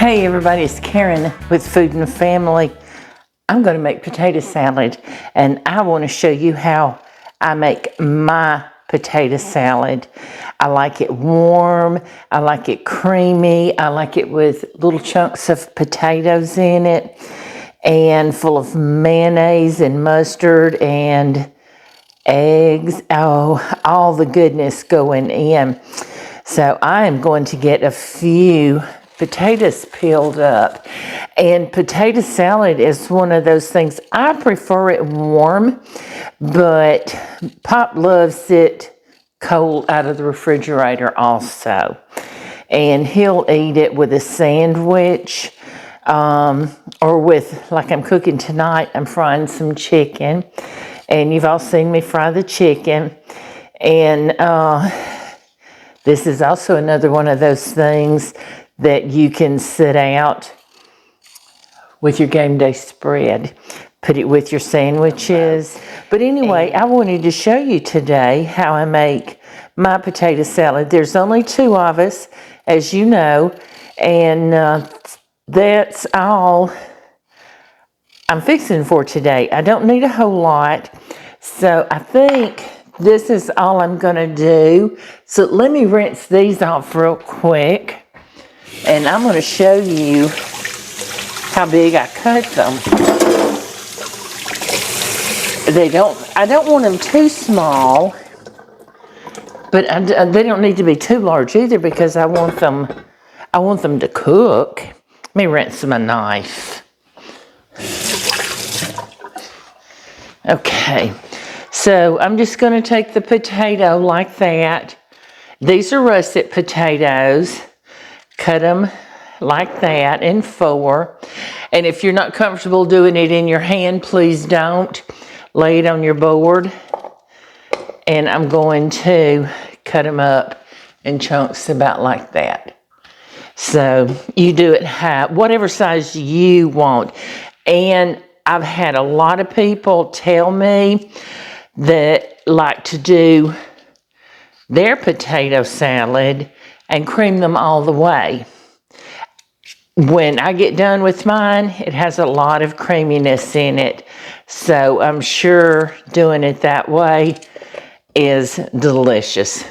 Hey everybody, it's Karen with Food and Family. I'm going to make potato salad, and I want to show you how I make my potato salad. I like it warm, I like it creamy, I like it with little chunks of potatoes in it, and full of mayonnaise and mustard and eggs. Oh, all the goodness going in. So I am going to get a few potatoes peeled up, and potato salad is one of those things. I prefer it warm, but Pop loves it cold out of the refrigerator also, and he'll eat it with a sandwich, or with, like I'm cooking tonight, I'm frying some chicken, and you've all seen me fry the chicken, and this is also another one of those things that you can sit out with your game day spread. Put it with your sandwiches. But anyway, I wanted to show you today how I make my potato salad. There's only two of us, as you know, and that's all I'm fixing for today. I don't need a whole lot, so I think this is all I'm gonna do. So let me rinse these off real quick, and I'm gonna show you how big I cut them. I don't want them too small, but they don't need to be too large either, because I want them to cook. Let me rinse my knife. Okay, so I'm just going to take the potato like that. These are russet potatoes. Cut them like that in four. And if you're not comfortable doing it in your hand, please don't. Lay it on your board. And I'm going to cut them up in chunks about like that. So you do it whatever size you want. And I've had a lot of people tell me that like to do their potato salad and cream them all the way. When I get done with mine, it has a lot of creaminess in it. So I'm sure doing it that way is delicious,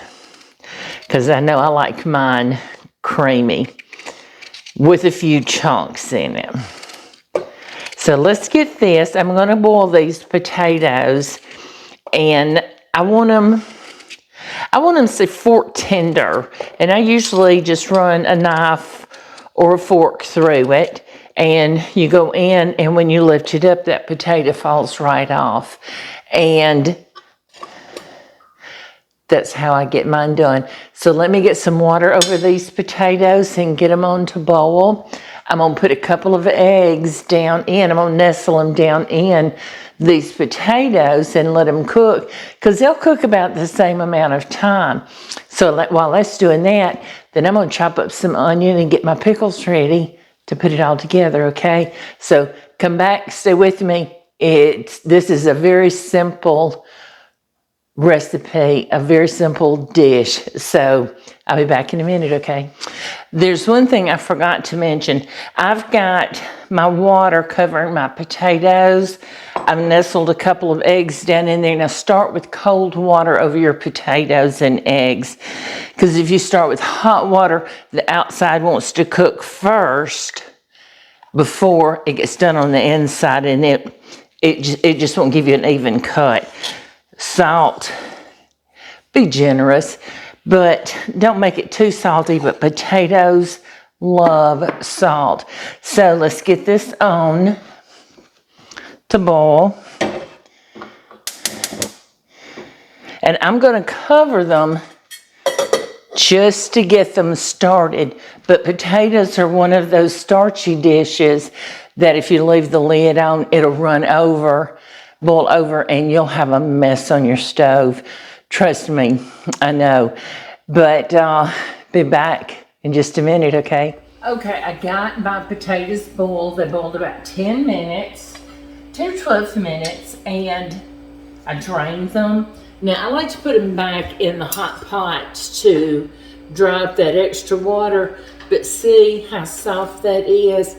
because I know I like mine creamy with a few chunks in it. So let's get this. I'm going to boil these potatoes, and I want them say fork tender, and I usually just run a knife or a fork through it, and you go in, and when you lift it up, that potato falls right off. And that's how I get mine done. So let me get some water over these potatoes and get them on to boil. I'm going to put a couple of eggs down in. I'm going to nestle them down in these potatoes and let them cook, because they'll cook about the same amount of time. So while that's doing that, then I'm going to chop up some onion and get my pickles ready to put it all together, okay? So come back, stay with me. This is a very simple recipe, a very simple dish. So I'll be back in a minute, okay? There's one thing I forgot to mention. I've got my water covering my potatoes. I've nestled a couple of eggs down in there. Now start with cold water over your potatoes and eggs, because if you start with hot water, the outside wants to cook first before it gets done on the inside, and it just won't give you an even cut. Salt, be generous, but don't make it too salty, but potatoes love salt. So let's get this on to boil. And I'm going to cover them just to get them started. But potatoes are one of those starchy dishes that if you leave the lid on, it'll run over, boil over, and you'll have a mess on your stove. Trust me, I know. But be back in just a minute, okay? Okay, I got my potatoes boiled. They boiled about 10 minutes, 10 or 12 minutes, and I drained them. Now, I like to put them back in the hot pot to dry up that extra water, But see how soft that is?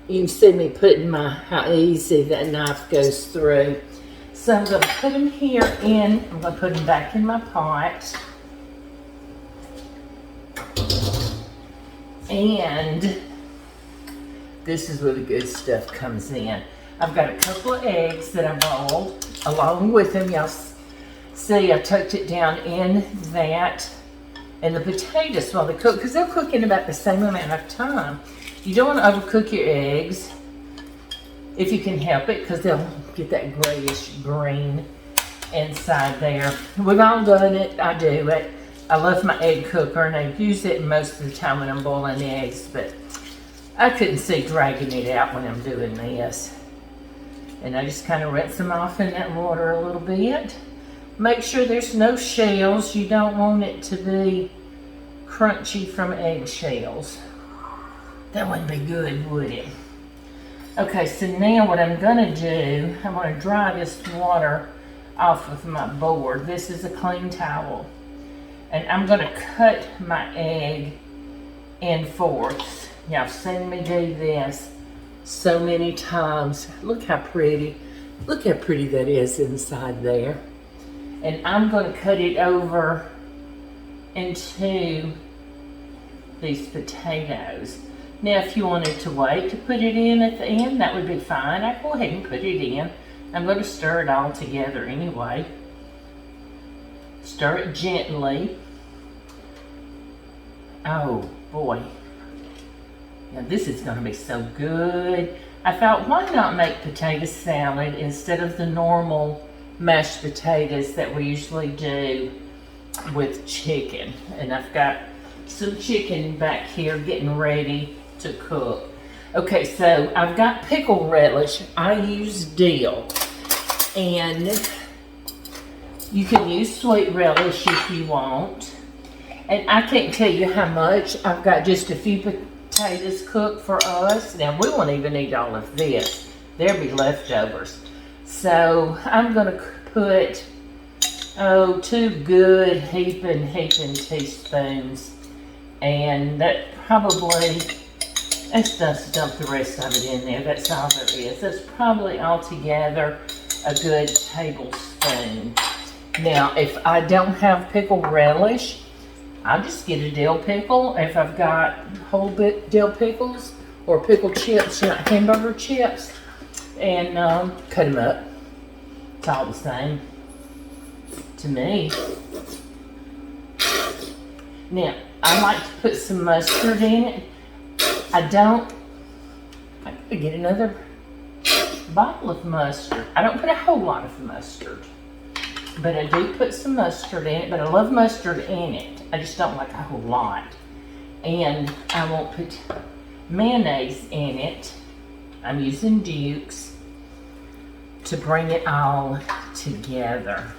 You can see me putting how easy that knife goes through. So I'm gonna put them here I'm gonna put them back in my pot. And this is where the good stuff comes in. I've got a couple of eggs that I boiled along with them. Y'all see I tucked it down in that. And the potatoes while they cook, because they'll cook in about the same amount of time. You don't want to overcook your eggs if you can help it, because they'll get that grayish green inside there. We've all done it. I do it. I love my egg cooker, and I use it most of the time when I'm boiling the eggs, but I couldn't see dragging it out when I'm doing this. And I just kind of rinse them off in that water a little bit. Make sure there's no shells. You don't want it to be crunchy from eggshells. That wouldn't be good, would it? Okay, so now what I'm gonna do, I'm gonna dry this water off of my board. This is a clean towel. And I'm gonna cut my egg in fourths. Y'all seen me do this so many times. Look how pretty. Look how pretty that is inside there. And I'm going to cut it over into these potatoes. Now, if you wanted to wait to put it in at the end, that would be fine. I go ahead and put it in. I'm going to stir it all together anyway. Stir it gently. Oh, boy. Now, this is going to be so good. I thought, why not make potato salad instead of the normal mashed potatoes that we usually do with chicken. And I've got some chicken back here getting ready to cook. Okay, so I've got pickle relish. I use dill. And you can use sweet relish if you want. And I can't tell you how much. I've got just a few potatoes cooked for us. Now, we won't even eat all of this. There'll be leftovers. So I'm going to put, 2 good heaping teaspoons. And that probably, let's just dump the rest of it in there. That's all there is. That's probably altogether a good tablespoon. Now, if I don't have pickle relish, I'll just get a dill pickle. If I've got whole bit dill pickles or pickle chips, like hamburger chips, and cut them up. It's all the same to me. Now, I like to put some mustard in it. I could get another bottle of mustard. I don't put a whole lot of mustard, but I do put some mustard in it, but I love mustard in it. I just don't like a whole lot. And I won't put mayonnaise in it. I'm using Duke's to bring it all together.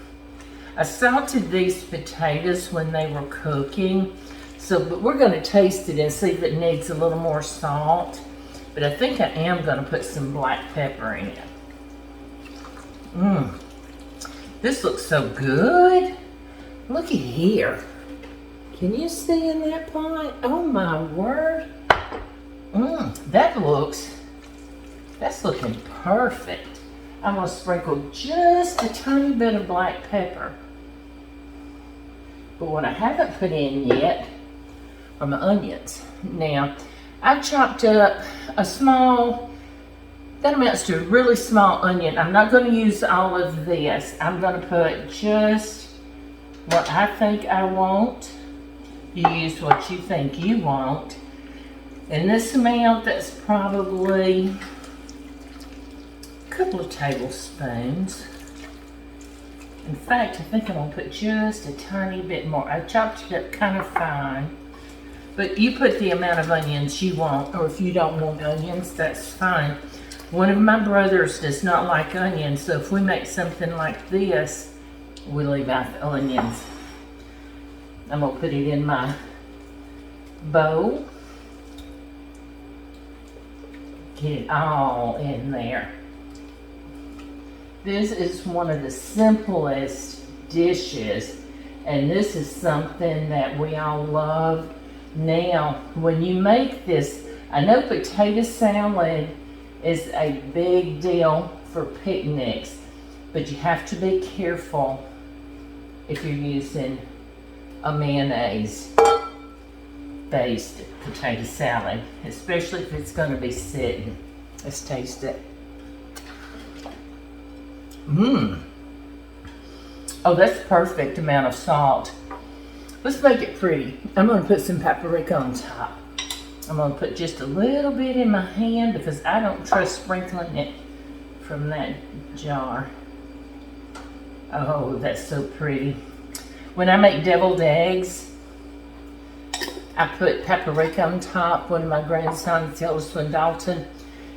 I salted these potatoes when they were cooking, but we're going to taste it and see if it needs a little more salt. But I think I am going to put some black pepper in it. This looks so good. Look at here. Can you see in that pot? Oh my word. That's looking perfect. I'm going to sprinkle just a tiny bit of black pepper. But what I haven't put in yet are my onions. Now, I've chopped up that amounts to a really small onion. I'm not going to use all of this. I'm going to put just what I think I want. You use what you think you want. And this amount, that's probably a couple of tablespoons. In fact, I think I'm going to put just a tiny bit more. I chopped it up kind of fine. But you put the amount of onions you want, or if you don't want onions, that's fine. One of my brothers does not like onions, so if we make something like this, we leave out the onions. I'm going to put it in my bowl. Get it all in there. This is one of the simplest dishes, and this is something that we all love Now, when you make this, I know potato salad is a big deal for picnics, but you have to be careful if you're using a mayonnaise based potato salad, especially if it's going to be sitting. Let's taste it. Oh, that's the perfect amount of salt. Let's make it pretty. I'm going to put some paprika on top. I'm going to put just a little bit in my hand because I don't trust sprinkling it from that jar. Oh, that's so pretty. When I make deviled eggs, I put paprika on top. One of my grandsons tells us, Dalton,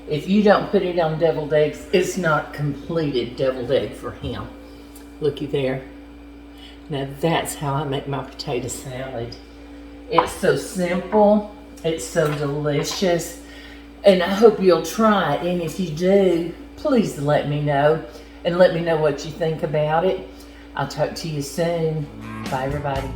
if you don't put it on deviled eggs, it's not completed deviled egg for him. Looky there. Now that's how I make my potato salad. It's so simple. It's so delicious. And I hope you'll try it. And if you do, please let me know. And let me know what you think about it. I'll talk to you soon. Bye, everybody.